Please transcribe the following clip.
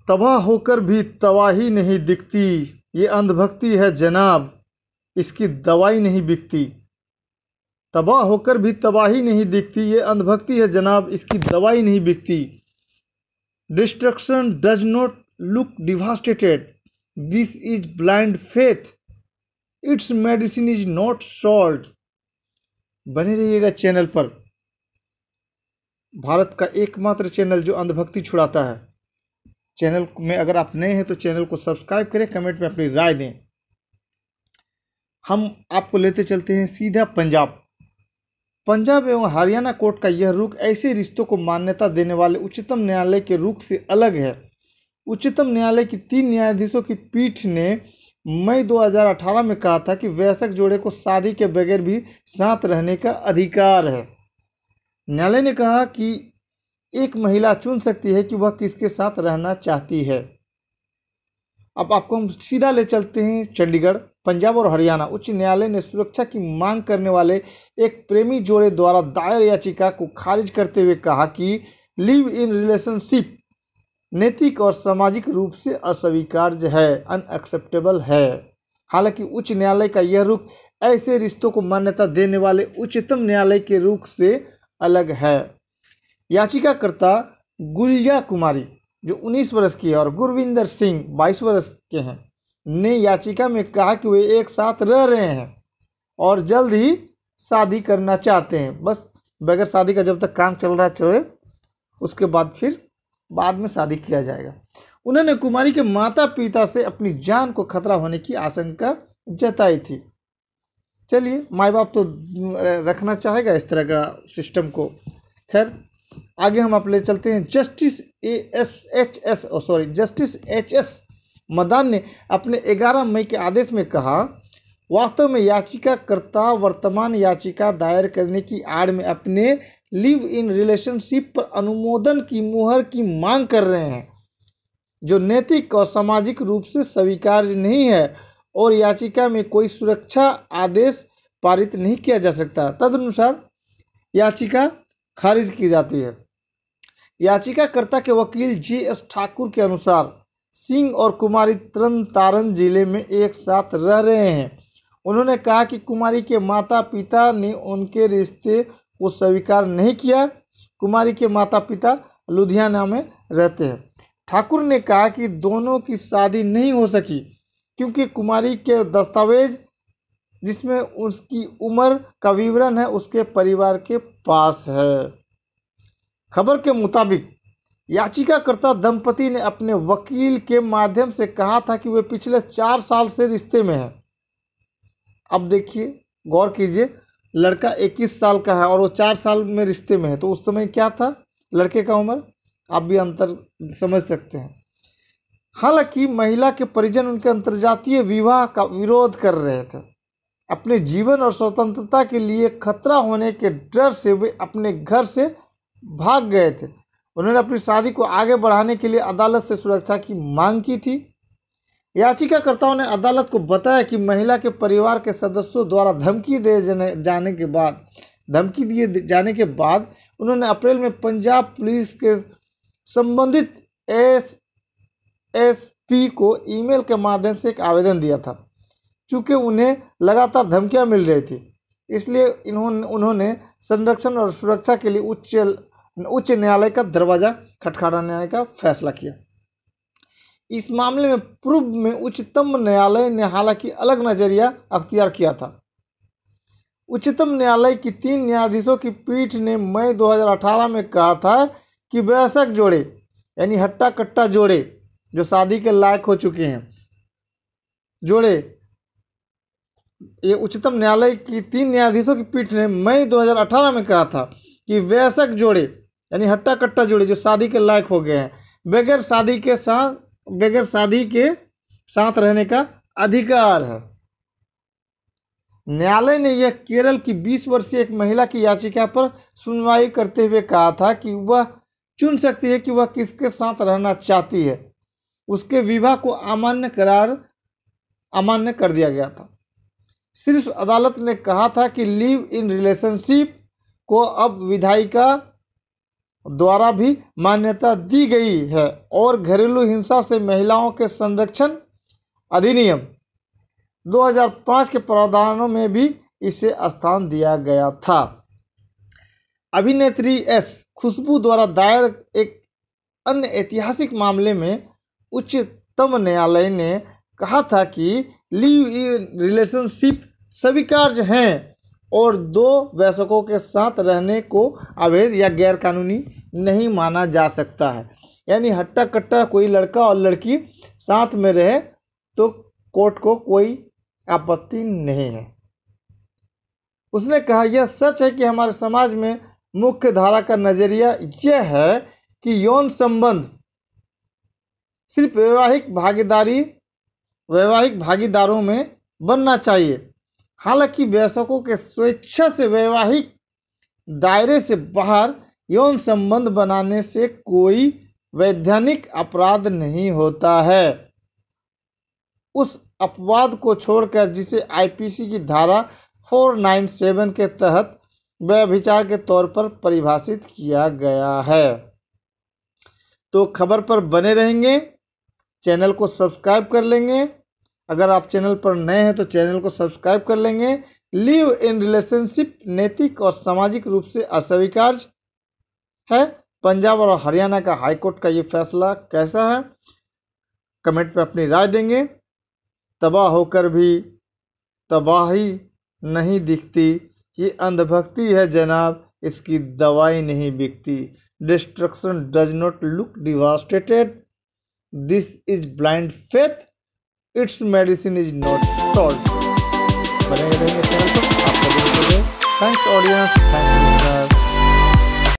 तबाह होकर भी तबाही नहीं दिखती, ये अंधभक्ति है जनाब, इसकी दवाई नहीं बिकती। तबाह होकर भी तबाही नहीं दिखती, ये अंधभक्ति है जनाब, इसकी दवाई नहीं बिकती। Destruction does not look devastated, this is blind faith, it's medicine is not salt. बने रहिएगा चैनल पर, भारत का एकमात्र चैनल जो अंधभक्ति छुड़ाता है। चैनल में अगर आप नए हैं तो चैनल को सब्सक्राइब करें, कमेंट में अपनी राय दें। हम आपको लेते चलते हैं सीधा पंजाब। पंजाब एवं हरियाणा कोर्ट का यह रुख ऐसे रिश्तों को मान्यता देने वाले उच्चतम न्यायालय के रुख से अलग है। उच्चतम न्यायालय की 3 न्यायाधीशों की पीठ ने मई 2018 में कहा था कि वयस्क जोड़े को शादी के बगैर भी साथ रहने का अधिकार है। न्यायालय ने कहा कि एक महिला चुन सकती है कि वह किसके साथ रहना चाहती है। अब आपको हम सीधा ले चलते हैं चंडीगढ़। पंजाब और हरियाणा उच्च न्यायालय ने सुरक्षा की मांग करने वाले एक प्रेमी जोड़े द्वारा दायर याचिका को खारिज करते हुए कहा कि लिव इन रिलेशनशिप नैतिक और सामाजिक रूप से अस्वीकार्य है, अनएक्सेप्टेबल है। हालांकि उच्च न्यायालय का यह रुख ऐसे रिश्तों को मान्यता देने वाले उच्चतम न्यायालय के रुख से अलग है। याचिकाकर्ता गुलिया कुमारी जो 19 वर्ष की है और गुरविंदर सिंह 22 वर्ष के हैं ने याचिका में कहा कि वे एक साथ रह रहे हैं और जल्द ही शादी करना चाहते हैं। बस बगैर शादी का जब तक काम चल रहा चले, उसके बाद फिर बाद में शादी किया जाएगा। उन्होंने कुमारी के माता पिता से अपनी जान को खतरा होने की आशंका जताई थी। चलिए, माँ बाप तो रखना चाहेगा इस तरह का सिस्टम को। खैर, आगे हम आप ले चलते हैं। जस्टिस एच एस मदान ने अपने 11 मई के आदेश में कहा, वास्तव में याचिकाकर्ता वर्तमान याचिका दायर करने की आड़ में अपने लिव इन रिलेशनशिप पर अनुमोदन की मुहर की मांग कर रहे हैं, जो नैतिक और सामाजिक रूप से स्वीकार्य नहीं है और याचिका में कोई सुरक्षा आदेश पारित नहीं किया जा सकता। तदनुसार याचिका खारिज की जाती है। याचिकाकर्ता के वकील जी.एस. ठाकुर के अनुसार सिंह और कुमारी तरन तारण जिले में एक साथ रह रहे हैं। उन्होंने कहा कि कुमारी के माता पिता ने उनके रिश्ते को स्वीकार नहीं किया। कुमारी के माता पिता लुधियाना में रहते हैं। ठाकुर ने कहा कि दोनों की शादी नहीं हो सकी क्योंकि कुमारी के दस्तावेज जिसमें उसकी उम्र का विवरण है उसके परिवार के पास है। खबर के मुताबिक याचिकाकर्ता दंपति ने अपने वकील के माध्यम से कहा था कि वे पिछले 4 साल से रिश्ते में हैं। अब देखिए, गौर कीजिए, लड़का 21 साल का है और वो 4 साल में रिश्ते में है, तो उस समय क्या था लड़के का उम्र, आप भी अंतर समझ सकते हैं। हालांकि महिला के परिजन उनके अंतर्जातीय विवाह का विरोध कर रहे थे। अपने जीवन और स्वतंत्रता के लिए खतरा होने के डर से वे अपने घर से भाग गए थे। उन्होंने अपनी शादी को आगे बढ़ाने के लिए अदालत से सुरक्षा की मांग की थी। याचिकाकर्ताओं ने अदालत को बताया कि महिला के परिवार के सदस्यों द्वारा धमकी दिए जाने के बाद उन्होंने अप्रैल में पंजाब पुलिस के संबंधित एसएसपी को ईमेल के माध्यम से एक आवेदन दिया था। चूंकि उन्हें लगातार धमकियां मिल रही थी, इसलिए उन्होंने संरक्षण और सुरक्षा के लिए उच्च न्यायालय का दरवाजा खटखटाने का फैसला किया। इस मामले में पूर्व में उच्चतम न्यायालय ने हालांकि अलग नजरिया अख्तियार किया था। उच्चतम न्यायालय की 3 न्यायाधीशों की पीठ ने मई 2018 में कहा था कि वयस्क जोड़े यानी हट्टा कट्टा जोड़े जो शादी के लायक हो चुके हैं जोड़े, ये उच्चतम न्यायालय की 3 न्यायाधीशों की पीठ ने मई 2018 में कहा था कि वयस्क जोड़े यानी हट्टा कट्टा जोड़े जो शादी के लायक हो गए हैं, बगैर शादी के साथ रहने का अधिकार है। न्यायालय ने यह केरल की 20 वर्षीय एक महिला की याचिका पर सुनवाई करते हुए कहा था कि वह चुन सकती है कि वह किसके साथ रहना चाहती है। उसके विवाह को अमान्य कर दिया गया था। शीर्ष अदालत ने कहा था कि लिव इन रिलेशनशिप को अब विधायिका द्वारा भी मान्यता दी गई है और घरेलू हिंसा से महिलाओं के संरक्षण अधिनियम 2005 के प्रावधानों में भी इसे स्थान दिया गया था। अभिनेत्री एस खुशबू द्वारा दायर एक अन्य ऐतिहासिक मामले में उच्चतम न्यायालय ने कहा था कि लिव इन रिलेशनशिप स्वीकार्य हैं और दो वयस्कों के साथ रहने को अवैध या गैरकानूनी नहीं माना जा सकता है। यानी हट्टा कट्टा कोई लड़का और लड़की साथ में रहे तो कोर्ट को कोई आपत्ति नहीं है। उसने कहा यह सच है कि हमारे समाज में मुख्य धारा का नजरिया यह है कि यौन संबंध सिर्फ वैवाहिक भागीदारों में बनना चाहिए। हालांकि वयस्कों के स्वेच्छा से वैवाहिक दायरे से बाहर यौन संबंध बनाने से कोई वैधानिक अपराध नहीं होता है। उस अपवाद को छोड़कर जिसे आईपीसी की धारा 497 के तहत व्यभिचार के तौर पर परिभाषित किया गया है। तो खबर पर बने रहेंगे, चैनल को सब्सक्राइब कर लेंगे। अगर आप चैनल पर नए हैं तो चैनल को सब्सक्राइब कर लेंगे। लिव इन रिलेशनशिप नैतिक और सामाजिक रूप से अस्वीकार्य है। पंजाब और हरियाणा का हाईकोर्ट का ये फैसला कैसा है, कमेंट पे अपनी राय देंगे। तबाह होकर भी तबाही नहीं दिखती, ये अंधभक्ति है जनाब, इसकी दवाई नहीं बिकती। Destruction does not look devastated, this is blind faith, it's medicine is not salt. बने रहेंगे चैनल पर, आप सभी को थैंक्स ऑडियंस, थैंक्स।